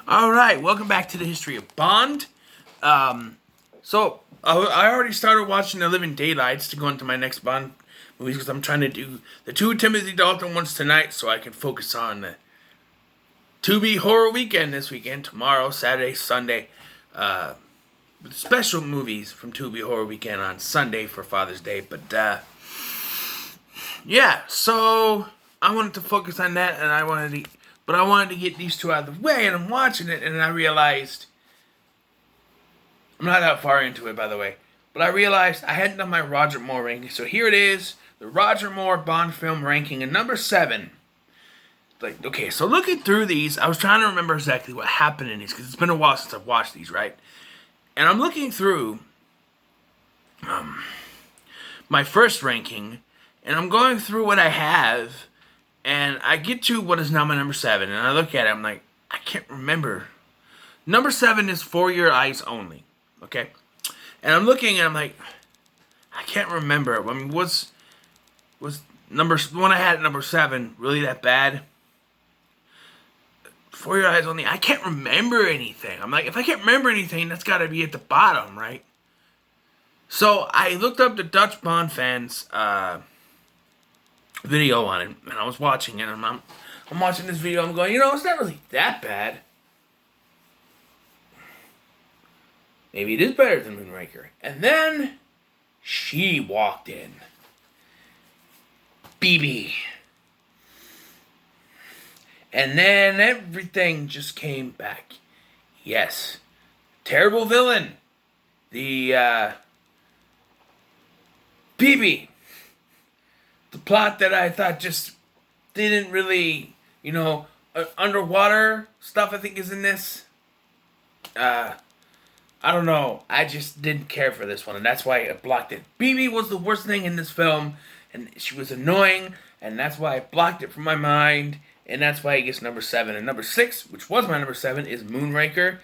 All right, welcome back to the history of Bond. I already started watching The Living Daylights to go into my next Bond movies because I'm trying to do the two Timothy Dalton ones tonight so I can focus on the Tubi Horror Weekend this weekend, tomorrow, Saturday, Sunday. With special movies from Tubi Horror Weekend on Sunday for Father's Day. So I wanted to focus on that, and I wanted to get these two out of the way, and I'm watching it, and I realized I'm not that far into it, by the way, but I realized I hadn't done my Roger Moore ranking, so here it is, the Roger Moore Bond film ranking at number 7. Okay, so looking through these, I was trying to remember exactly what happened in these, because it's been a while since I've watched these, right? And I'm looking through my first ranking, and I'm going through what I have, and I get to what is now my number 7, and I look at it, I'm like, I can't remember. Number 7 is For Your Eyes Only, okay? And I'm looking, and I'm like, I can't remember. I mean, was the one I had at number 7 really that bad? For Your Eyes Only, I can't remember anything. I'm like, if I can't remember anything, that's got to be at the bottom, right? So I looked up the Dutch Bond fans video on it, and I was watching it, and I'm watching this video, I'm going, it's not really that bad. Maybe it is better than Moonraker. And then she walked in. BB. And then everything just came back. Yes. Terrible villain. The, BB. The plot that I thought just didn't really, underwater stuff I think is in this. I don't know. I just didn't care for this one, and that's why I blocked it. BB was the worst thing in this film, and she was annoying, and that's why I blocked it from my mind, and that's why it gets number 7. And number 6, which was my number 7, is Moonraker.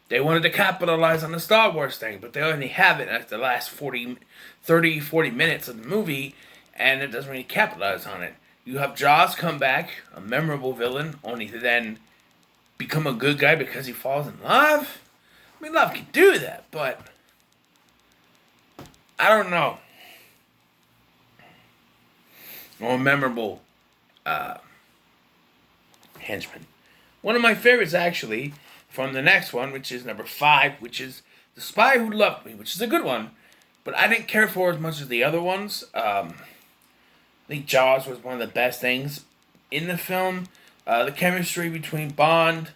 They wanted to capitalize on the Star Wars thing, but they only have it at the last 40 minutes of the movie, and it doesn't really capitalize on it. You have Jaws come back, a memorable villain, only to then become a good guy because he falls in love. I mean, love can do that, but I don't know. More memorable henchman. One of my favorites, actually, from the next one, which is number 5, which is The Spy Who Loved Me, which is a good one, but I didn't care for it as much as the other ones. I think Jaws was one of the best things in the film. The chemistry between Bond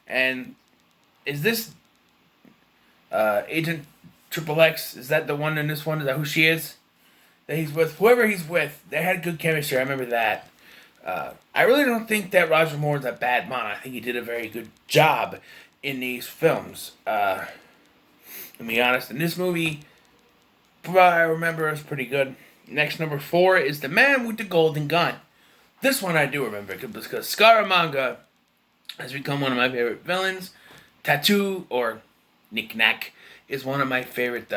and... Is this Agent Triple X? Is that the one in this one? Is that who she is? That he's with? Whoever he's with, they had good chemistry. I remember that. I really don't think that Roger Moore is a bad Bond. I think he did a very good job in these films. To be honest, in this movie, I remember it was pretty good. Next, number 4 is The Man with the Golden Gun. This one I do remember because Scaramanga has become one of my favorite villains. Tattoo, or Knick Knack, is one of my favorite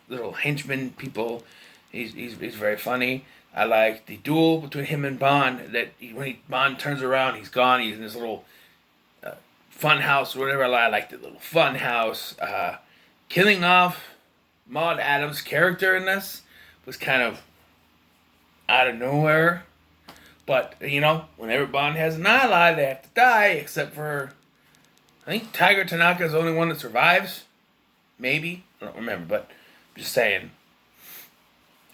little henchman people. He's very funny. I like the duel between him and Bond. When Bond turns around, he's gone. He's in this little fun house or whatever. I like the little fun house. Killing off Maud Adams' character in this was kind of out of nowhere. But, whenever Bond has an ally, they have to die, except for, I think Tiger Tanaka is the only one that survives. Maybe. I don't remember, but I'm just saying.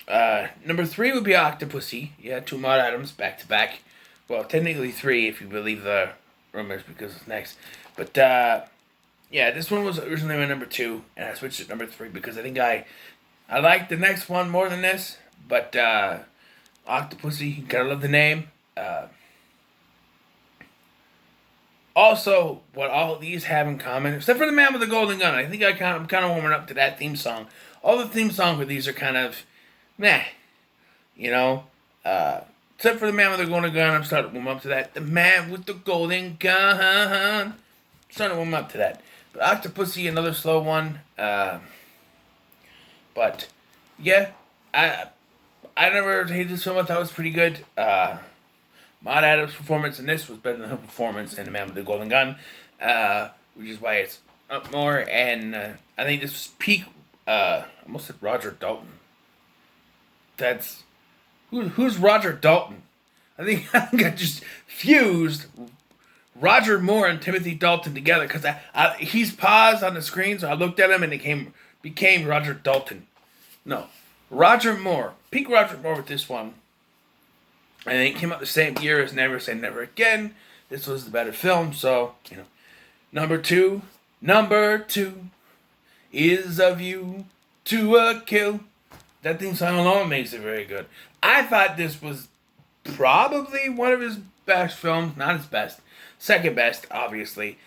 Number 3 would be Octopussy. Yeah, 2 Maud Adams back to back. Well, technically 3 if you believe the rumors because it's next. But, this one was originally my number 2, and I switched it to number 3 because I think I like the next one more than this. But, Octopussy, you gotta love the name. Also, what all of these have in common, except for The Man with the Golden Gun, I think I'm kind of warming up to that theme song. All the theme songs with these are kind of meh, except for The Man with the Golden Gun, I'm starting to warm up to that. The Man with the Golden Gun, starting to warm up to that. But Octopussy, another slow one. But yeah, I never hated this film. I thought it was pretty good. Maud Adams' performance in this was better than her performance in The Man with the Golden Gun. which is why it's up more. And I think this was peak. I almost said Roger Dalton. That's who's Roger Dalton? I think I just fused Roger Moore and Timothy Dalton together because he's paused on the screen, so I looked at him and it became Roger Dalton. No, Roger Moore. Peak Roger Moore with this one. And it came out the same year as Never Say Never Again. This was the better film, so, Number two is A View to a Kill. That theme song alone makes it very good. I thought this was probably one of his best films. Not his best. Second best, obviously.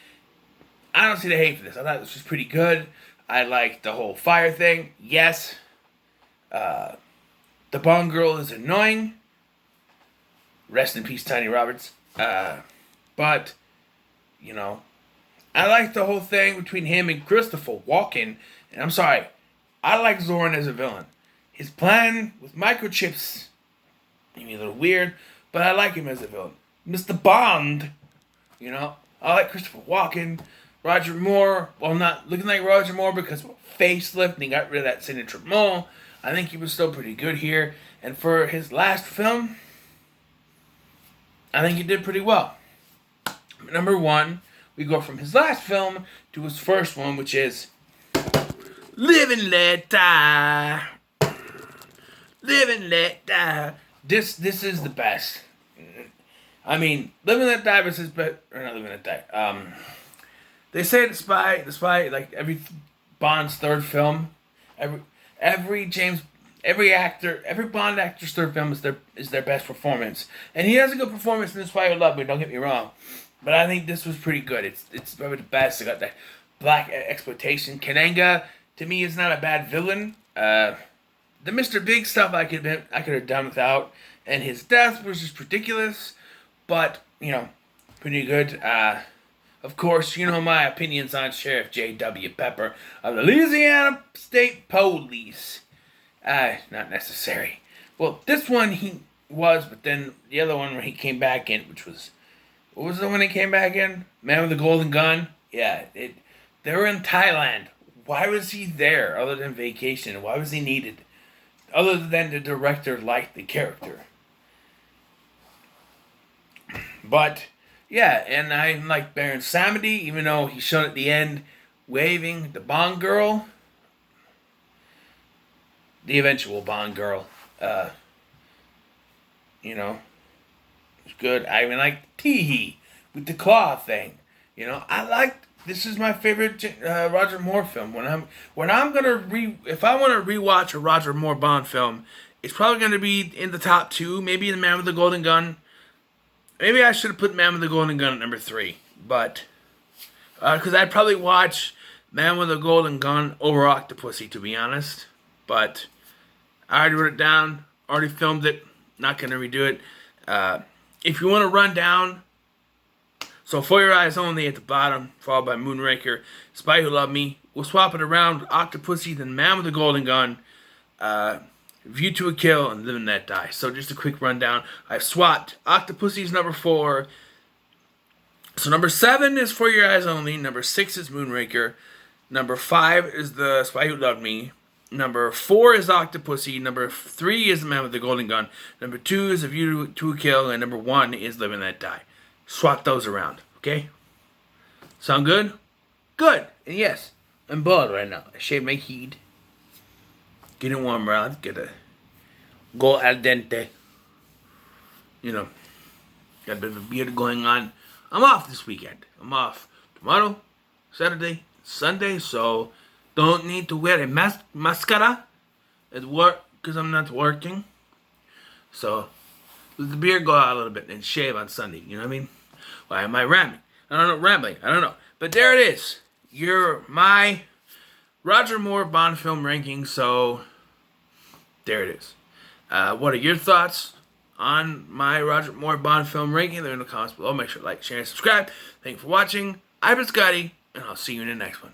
I don't see the hate for this. I thought this was pretty good. I liked the whole fire thing. Yes. The Bond girl is annoying. Rest in peace, Tiny Roberts. But, I like the whole thing between him and Christopher Walken. And I'm sorry, I like Zoran as a villain. His plan with microchips made me a little weird, but I like him as a villain. Mr. Bond, I like Christopher Walken. Roger Moore, well, not looking like Roger Moore because of a facelift and he got rid of that signature mole. I think he was still pretty good here. And for his last film, I think he did pretty well. Number one, we go from his last film to his first one, which is Live and Let Die. Live and Let Die. This is the best. I mean, Live and Let Die was his best, or not Live and Let Die. They say the spy, like every Bond's third film, every Bond actor's third film is their best performance, and he has a good performance in The Spy Who Loved Me. Don't get me wrong, but I think this was pretty good. It's probably the best. It got that black exploitation. Kananga to me is not a bad villain. The Mr. Big stuff I could have done without, and his death was just ridiculous, but pretty good. Of course, my opinions on Sheriff J.W. Pepper of the Louisiana State Police. Not necessary. Well, this one he was, but then the other one where he came back in, which was, what was the one he came back in? Man with the Golden Gun? Yeah, they were in Thailand. Why was he there other than vacation? Why was he needed? Other than the director liked the character. But, yeah, and I like Baron Samedi, even though he showed at the end waving the Bond girl. The eventual Bond girl. It's good. I even like Teehee with the claw thing. This is my favorite Roger Moore film. If I want to rewatch a Roger Moore Bond film, it's probably going to be in the top two. Maybe The Man with the Golden Gun. Maybe I should have put Man with the Golden Gun at number 3, but because I'd probably watch Man with the Golden Gun over Octopussy, to be honest. But I already wrote it down, already filmed it, not going to redo it. If you want to run down, so For Your Eyes Only at the bottom, followed by Moonraker, Spy Who Loved Me. We'll swap it around, Octopussy, then Man with the Golden Gun, View to a Kill, and Live and Let Die. So just a quick rundown. I've swapped. Octopussy's number 4. So number 7 is For Your Eyes Only. Number 6 is Moonraker. Number 5 is The Spy Who Loved Me. Number 4 is Octopussy. Number 3 is The Man with the Golden Gun. Number 2 is A View to a Kill. And number 1 is Live and Let Die. Swap those around, okay? Sound good? Good. And yes, I'm bald right now. I shaved my head. Getting warm around. Get a go al dente. Got a bit of a beard going on. I'm off this weekend. I'm off tomorrow, Saturday, Sunday, so don't need to wear a mascara at work because I'm not working. So let the beard go out a little bit and shave on Sunday. You know what I mean? Why am I rambling? I don't know. But there it is. You're my Roger Moore Bond film ranking. So there it is. What are your thoughts on my Roger Moore Bond film ranking? They're in the comments below. Make sure to like, share, and subscribe. Thank you for watching. I've been Scotty, and I'll see you in the next one.